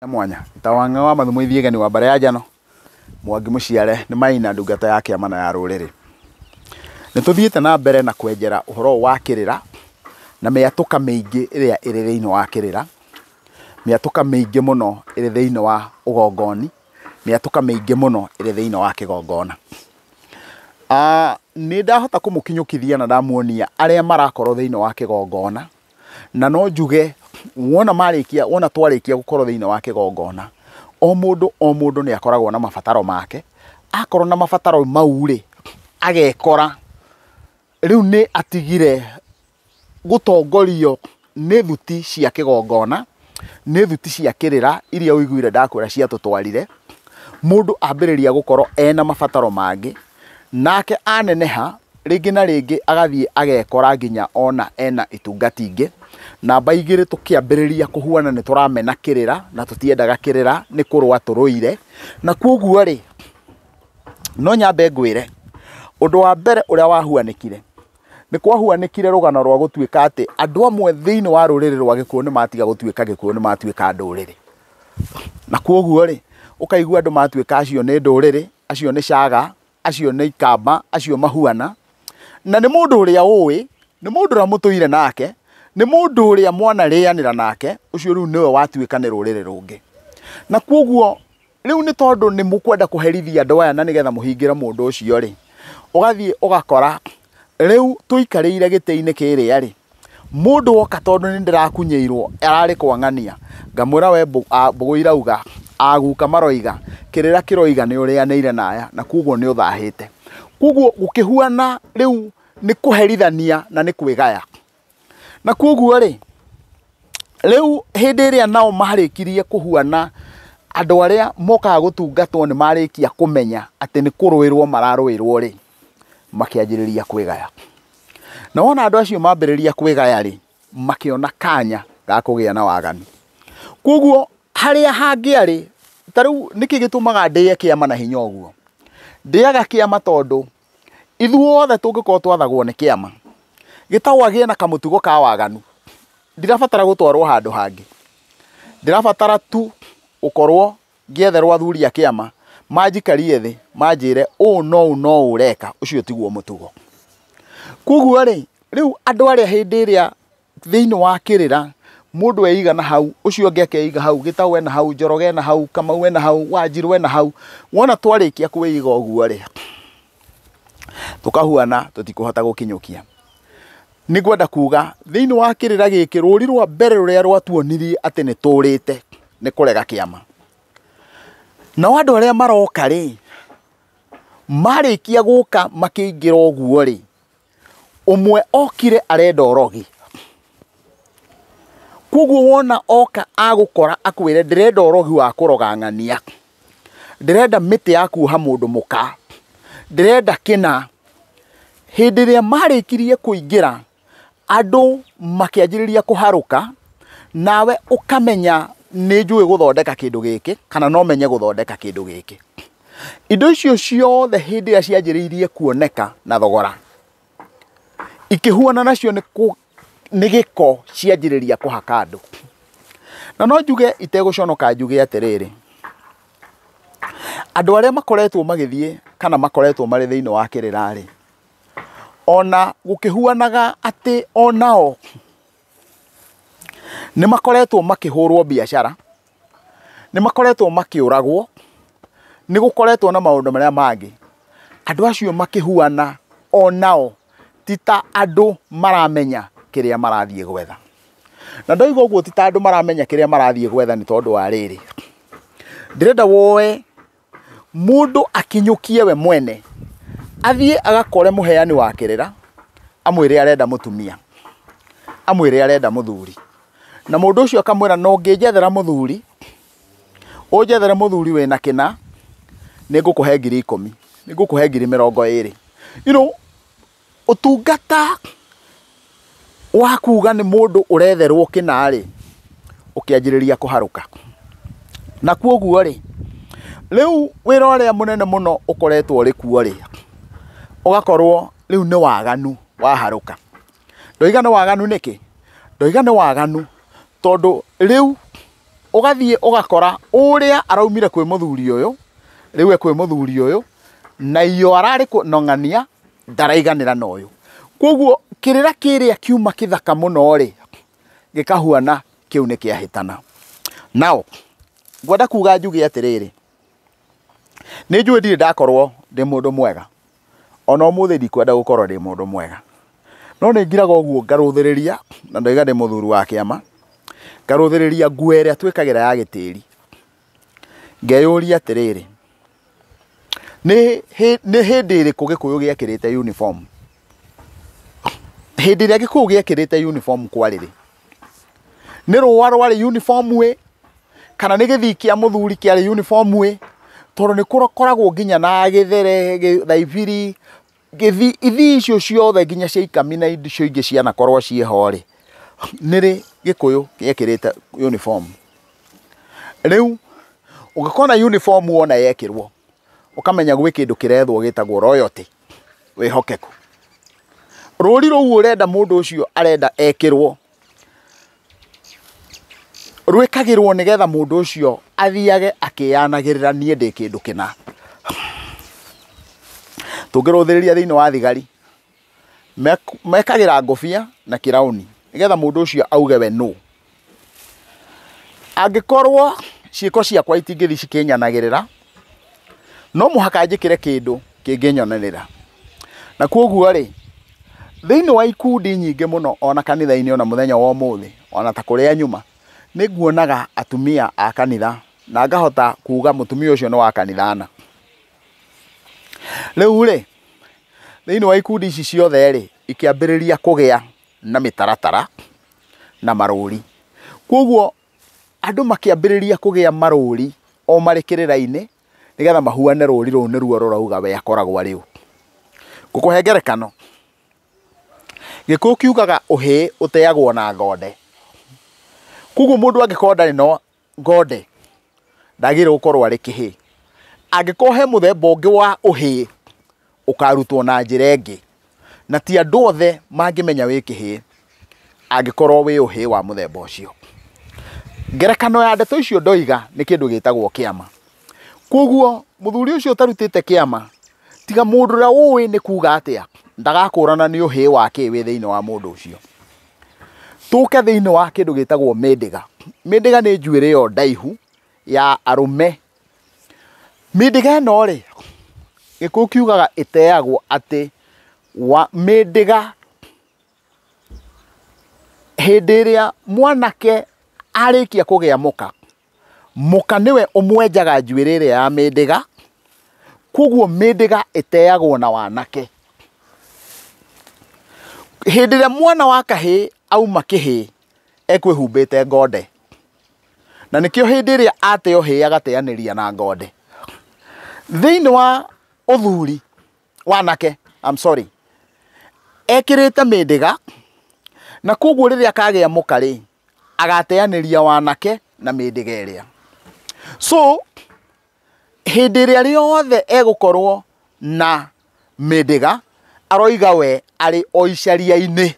mwanya tawanga wa mathumo ithiegani wa bare ya jano Mwangi Muciare ni maina ndungata ya kiama na ya ruriri ni tuthiite na mbere na kwenjera uhoro wa kĩrĩra na mĩatuka mĩingĩ ĩrĩa ĩrĩ thĩinĩ wa kĩrĩra, mĩatuka mĩingĩ mũno ĩrĩ thĩinĩ wa ũgongoni, mĩatuka mĩingĩ mũno ĩrĩ thĩinĩ wa kĩgongona. Ni ndahota kũmũkinyũkithia na ndamuonia arĩa marakorwo thĩinĩ wa kĩgongona, na no njuge wona twarĩkia gũkorwo thĩinĩ wa kĩgongona, o mũndũ nĩ akoragwo na mabataro make. Akorwo na mabataro mau rĩ, agekora rĩu nĩ atigire gũtongorio nĩ thuti cia kĩgongona, nĩ thuti cia kĩrĩra iria ũiguire ndakwĩra cia tũtwarire. Mũndũ ambĩrĩria gũkorwo ena mabataro mangĩ, nake aneneha rĩngĩ na rĩngĩ agathiĩ agekora nginya ona ena itungati ingĩ. Namba igĩrĩ tũkĩambĩrĩria kũhuana nĩ tũramena kĩrĩra na tũtiendaga kĩrĩra, nĩ kũrũa tũrũire. Na kwoguo rĩ, no nyambe ngwĩre ũndũ wa mbere ũrĩa wahuanĩkire nĩ kwahuanĩkire rũgano rwa gũtuĩka atĩ andũ amwe thĩinĩ wa rũrĩrĩ rwa Gĩkũyũ nĩ matiga gũtuĩka Gĩkũyũ, nĩ matuĩka ndũrĩrĩ. Na kwoguo rĩ, ũkaigua andũ matuĩka acio nĩ ndũrĩrĩ, acio nĩ caga, acio nĩ ikamba, acio mahuana. Na nĩ mũndũ ũrĩa ũĩ, nĩ mũndũ ũrĩa mũtũire nake, nĩ mũndũ ũrĩa mwana rĩanĩra nake, ũcio rĩu nĩwe watuĩka nĩ rũrĩrĩ rũngĩ. Na kwoguo rĩu nĩ tondũ nĩ mũkwenda kũherithia andũ aya na nĩgetha mũhingĩre mũndũ ũcio rĩ, ũgathiĩ ũgakora rĩu tũikarĩire gĩtĩ-inĩ kĩrĩa rĩ, mũndũ woka tondũ nĩ ndĩrakunyĩirwo ararĩ kwang'ania, ngamwĩra we mbũgũ irauga, aguka maroiga, kĩrĩra kĩroiga nĩ ũrĩanĩire naya, na kwoguo nĩ ũthahĩte. Kwoguo gũkĩhuana rĩu nĩ kũherithania na nĩ kwĩgaya. Na kwoguo rĩ, rĩu hĩndĩ ĩrĩa nao marĩkirie kũhuana, andũ arĩa mokaga gũtungatwo nĩ marĩkia kũmenya atĩ nĩ kũrũĩrwo mararũĩrwo rĩ, makĩanjĩrĩria kwĩgaya. Na wona andũ acio mambĩrĩria kwĩgaya rĩ, makĩona kanya ga kũgĩa na waganu. Kwoguo harĩa hangĩarĩ, ta rĩu nĩkĩ gĩtũmaga ndĩe kĩama na hinya ũguo? Ndĩaga kĩama tondũ ithuothe tũngĩkorwo twathagwo nĩ kĩama, gĩtagwo agĩe na kamũtugo ka waganu, ndirabatara gũtwarwo handũ hangĩ. Ndirabatara tu ũkorwo ngĩetherwo athuri a kĩama manjikarie thĩ manjĩre ũũ no ũreka, ũcio tiguo mũtugo. Kwoguo rĩ, rĩu andũ arĩa hĩndĩ ĩrĩa thĩinĩ wa kĩrĩra mũndũ eiga na hau, ũcio ũngĩ akeiga hau, Gĩtaũ ena hau, Njoroge ena hau, Kamau ena hau, Wanjirũ ena hau, wona twarĩkia kwĩiga ũguo rĩ, tũkahuana tũtikũhota gũkinyũkia. Nĩ ngwenda kuga thĩinĩ wa kĩrĩra gĩkĩ, rũri rwa mbere rũrĩa rwatuonirie atĩ nĩ tũrĩte nĩ kũrega kĩama. Na andũ arĩa maroka rĩ, marĩkia gũka makĩingĩra ũguo rĩ, ũmwe okire arenda ũrogi. Kwoguo wona oka agũkora akwĩre ndĩrenda ũrogi wa kũroga ng'ania, ndĩrenda mĩtĩ ya kuoha mũndũ mũka, ndĩrenda kĩna. Hĩndĩ ĩrĩa marĩkirie kũingĩra, andũ makĩanjĩrĩria kũharũka, nawe ũkamenya nĩ njũĩ gũthondeka kĩndũ gĩkĩ, kana no menye gũthondeka kĩndũ gĩkĩ. Indo icio ciothe hĩndĩ ĩrĩa cianjĩrĩirie kuoneka na thogora, ikĩhuana nacio nĩ gĩko cianjĩrĩria kũhaka andũ. Na no njuge itegũconoka njuge atĩrĩrĩ, andũ arĩa makoretwo magĩthiĩ kana makoretwo marĩ thĩinĩ wa kĩrĩra rĩ, ona gũkĩhuanaga atĩ onao nĩ makoretwo makĩhũrwo biacara, nĩ makoretwo makĩũragwo, nĩ gũkoretwo na maũndũ marĩa mangĩ. Andũ acio makĩhuana onao ti ta andũ maramenya kĩrĩa marathiĩ gwetha. Na ndoiga ũguo ti ta andũ maramenya kĩrĩa marathiĩ gwetha nĩ tondũ wa rĩrĩ, ndĩrenda woe mũndũ akinyũkie we mwene, athiĩ agakore mũheani wa kĩrĩra, amwĩre arenda mũtumia, amwĩre arenda mũthuri. Na mũndũ ũcio akamwĩra no ngĩnjethera mũthuri, ũnjethere mũthuri wĩna kĩna, nĩ ngũkũhe 10,000, nĩ ngũkũhe 20,000. You know, ũtungata wa kuga nĩ mũndũ ũretherwo kĩna rĩ, ũkĩanjĩrĩria kũharũka. Na kwoguo rĩ, rĩu wĩra ũrĩa mũnene mũno ũkoretwo rĩ kuo rĩ, ũgakorwo rĩu nĩ waganu waharũka. Ndoiga nĩ waganu nĩkĩ? Ndoiga nĩ waganu tondũ rĩu ugathie ugakora uria araumire kwi muthuri uyu riu kwi muthuri uyu na iyo arari kunongania ndaraiganira na uyu koguo kirira kiria kiuma kithaka muno ri gikahuana kiu ni kiahitana nao ngwenda kuga njuge atiriri ni njue ndire ndakorwo ndi mundu mwega ona umuthi ndikwenda gukorwo ndi mundu mwega no ni ngiraga uguo ngaruthiriria na ndoiga ndi muthuri wa kiama ngaruthiriria nguo iria twikagira ya gitiri ngeyuria atiriri ni hindi iriku gikuyu giekirite uniform hindi iria gikuyu giekirite uniform kwariri ni ruwa rwari uniform we kana ni githi kia muthuri kiari uniform we tondu ni koragwo nginya na githere thaibiri githi icio ciothe nginya cia ikami na icio ingi ciana korwo cieho ri niri gikuyu giekirite uniform riu ugikona uniform wona yekirwo ukamenya gwi kindu kirethwo gitagwo royalty wihokeku ruri ruu urenda mundu ucio arenda ekirwo rwikagirwo nigetha mundu ucio athiage akiyanagirira nie ndi kindu kina tungiruthiriria thiini wa thigari mekagira ngofia na kirauni nigetha mundu ucio auge we no angikorwo ciiko ciakwa itingithi cikinyanagirira no muhaka njikire kindu kinginyonanira na koguo ri thiini wa ikundi nyingi muno ona kanitha-ini ona muthenya wa umuthi ona ta kuria nyuma ni nguonaga atumia a kanitha na ngahota kuga mutumia ucio no wa kanithana riu ri thiini wa ikundi ici ciothe ri ikiambiriria kugia na mitaratara na maruri koguo andu makiambiriria kugia maruri o mari kirira-ini nigetha mahuane ruri ru ni ruo rurauga we akoragwo riu ngukuhe ngerekano gikuyu kiugaga uhi uteagwo na ngonde koguo mundu angikorwo ndari no ngonde ndagire gukorwo ari kihi angikorwo he muthemba ungi wa uhi ukarutwo na njira ingi na ti andu othe mangimenya wi kihi angikorwo wi uhi wa muthemba ucio ngerekano ya ndeto icio ndoiga ni kindu gitagwo kiama koguo muthuri ucio utarutite kiama tiga mundu ria uwi ni kuga atia ndagakurana ni uhi wake wi thiini wa mundu ucio tuke thiini wa kindu gitagwo mindiga mindiga ni njuire yo ndaihu ya arume mindiga no ri gikuyu kiugaga iteagwo ati wa mindiga hindi iria mwanake arikia kugia muka niwe umwenjaga njuire iria ya mindiga koguo mindiga iteagwo na wanake hindi iria mwana wa kahi auma kihi ekwihumbite ngonde na nikio hindi iria ateo hi agateaniria na ngonde thiini wa uthuri wanake ekirite mindiga na koguo riria kagia muka ri agateaniria wanake na mindiga iria so hindi iria riothe egukorwo na mindiga aroiga we ari o icaria-ini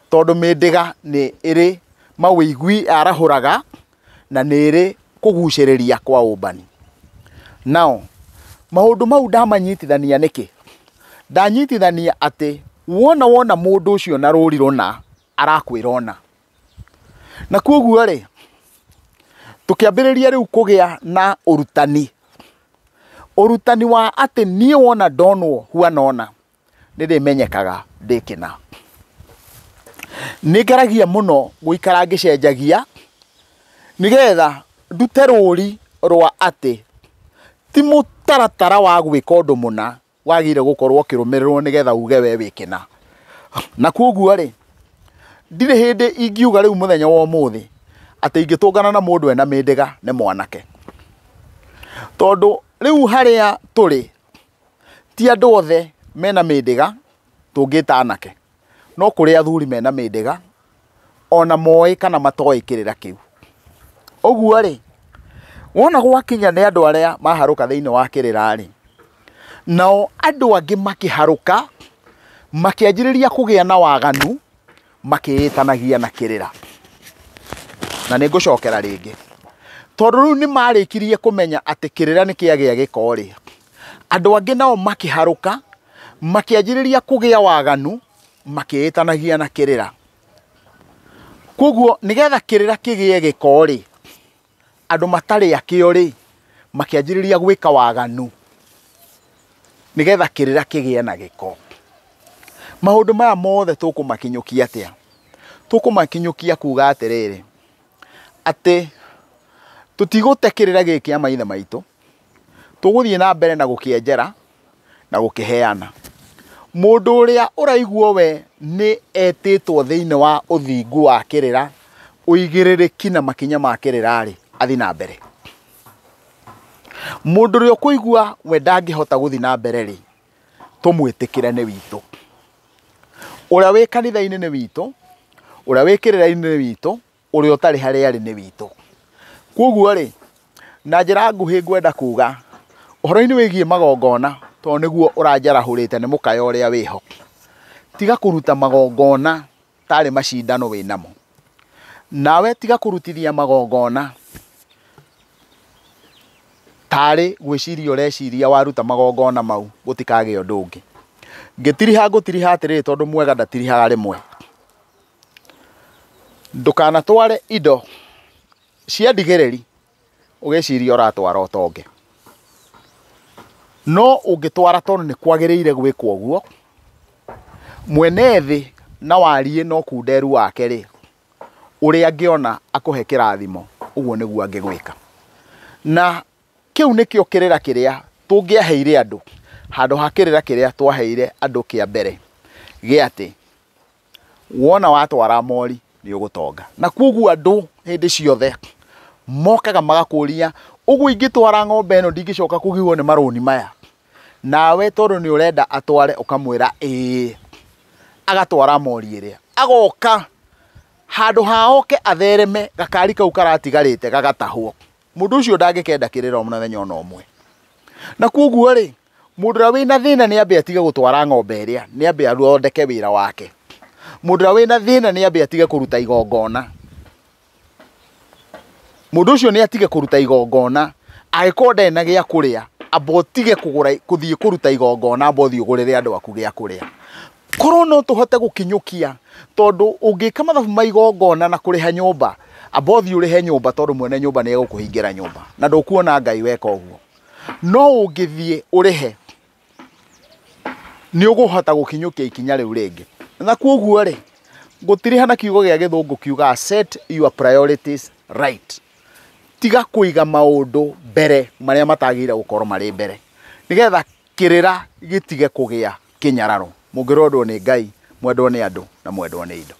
tondu mindiga ni iri mawigwi arahuraga na ni iri kuguciriria kwa umbani nao maundu mau ndamanyitithania niki ndanyitithania ati wona mundu ucio na ruri runa arakwirona na koguo ri tukiambiriria riu kugia na urutani wa ati nie wona ndonwo huanona nirimenyekaga ndikina ningeragia muno guikara ngicenjagia nigetha ndute ruri rwa ati ti mutaratara wa gwika undu muna wagire gukorwo kirumirirwo nigetha uge we wikina na koguo ri ndire hindi ingiuga riu muthenya wa umuthi ati ingitungana na mundu ena mindiga ni mwanake tondu riu haria turi ti andu othe mena mindiga tungita anake no kuri athuri mena mindiga ona moi kana matoi kirira kiu uguo ri wona gwakinya ni andu aria maharuka thiini wa kirira ri nao andu angi makiharuka makianjiriria kugia na waganu makiitanagia na kirira na nĩ ngũcokera rĩngĩ tondũ rĩu nĩ marĩkirie kũmenya atĩ kĩrĩra nĩ kĩagĩa gĩko rĩ, andũ angĩ nao makĩharũka makĩanjĩrĩria kũgĩa waganu makĩĩtanagia na kĩrĩra. Koguo nĩgetha kĩrĩra kĩgĩe gĩko rĩ, andũ matarĩ akĩo rĩ makĩanjĩrĩria gwĩka waganu nĩgetha kĩrĩra kĩgĩe na gĩko. Maũndũ maya mothe tũkũmakinyũkia atĩa? Tũkũmakinyũkia kuga atĩrĩrĩ atĩ tũtigũte kĩrĩra gĩkĩ kĩa maithe maitũ, tũgũthiĩ na mbere na gũkĩenjera na gũkĩheana. Mũndũ ũrĩa ũraiguo we nĩ etĩtwo thĩinĩ wa ũthingu wa kĩrĩra, ũigĩrĩrĩki na makinya ma kĩrĩra rĩ, athi na mbere. Mũndũ ũrĩa ũkũigua we ndangĩhota gũthi na mbere rĩ, tũmwĩtĩkĩre nĩ witũ. Ũrĩa wĩ kanitha-inĩ nĩ witũ, ũrĩa wĩ kĩrĩra-inĩ nĩ witũ, ũrĩa ũtarĩ harĩa arĩ nĩ witũ. Koguo rĩ, na njĩra nguhĩ ngwenda kuga ũhoro-inĩ wĩgiĩ magongona, tondũ nĩguo ũranjarahũrĩte nĩ mũkaya ũrĩa wĩho, tiga kũruta magongona tarĩ macindano wĩ namo. Nawe tiga kũrutithia magongona tarĩ gwĩciria ũreciria waruta magongona mau gũtikagĩa ũndũ ũngĩ. Ngĩtiriha ngũtiriha atĩrĩrĩ tondũ mwega ndatirihaga rĩmwe. Ndũkanatware indo cia ndigĩrĩri ũgĩciria ũratwara ũtonge. No ũngĩtwara tondũ nĩ kwagĩrĩire gwĩkwo ũguo, mwene thĩ na wariĩ no kunderu wake rĩ, ũrĩa angĩona akũhe kĩrathimo ũguo nĩguo angĩgwĩka. Na kĩu nĩkĩo kĩrĩra kĩrĩa tũngĩaheire andũ handũ ha kĩrĩra kĩrĩa twaheire andũ kĩa mbere gĩa atĩ wona watwara mori nĩ ũgũtonga. Na koguo andũ hĩndĩ ciothe mokaga magakũria, ũguo ingĩtwara ng'ombe ĩno ndingĩcoka kũgiwo nĩ marũni maya. Nawe tondũ nĩ ũrenda atware ũkamwĩra ĩĩ, agatwara mori ĩrĩa, agoka handũ ha oke athereme gakari kau karatigarĩte gagatahwo. Mũndũ ũcio ndangĩkenda kĩrĩra o mũthenya ona ũmwe. Na koguo rĩ, mũndũ ũrĩa wĩna thĩna nĩ ambe atige gũtwara ng'ombe ĩrĩa, nĩ ambe athondeke wĩra wake. Mũndũ ũrĩa wĩna thĩna nĩ ambe atige kũruta igongona. Mũndũ ũcio nĩ atige kũruta igongona, angĩkorwo ndarĩ na gĩa kũrĩa, amba ũtige gũthiĩ kũruta igongona, amba ũthiĩ ũgũrĩre andũ aku gĩa kũrĩa. Korwo no tũhote gũkinyũkia, tondũ ũngĩka mathabu ma igongona na kũrĩha nyũmba, amba ũthiĩ ũrĩhe nyũmba tondũ mwene nyũmba nĩ egũkũhingĩra nyũmba na ndũkuona Ngai weka ũguo. No ũngĩthiĩ ũrĩhe nĩ ũgũhota gũkinyũkia ikinya rĩu rĩngĩ. Na koguo rĩ, ngũtiriha na kiugo gĩa gĩthũngũ kiuga set your priorities right. Tiga kũiga maũndũ mbere marĩa matagĩrĩire gũkorwo marĩ mbere, nĩgetha kĩrĩra gĩtige kũgĩa kĩnyararo. Mũngĩrwo nĩ Ngai, mwendwo nĩ andũ na mwendwo nĩ indo.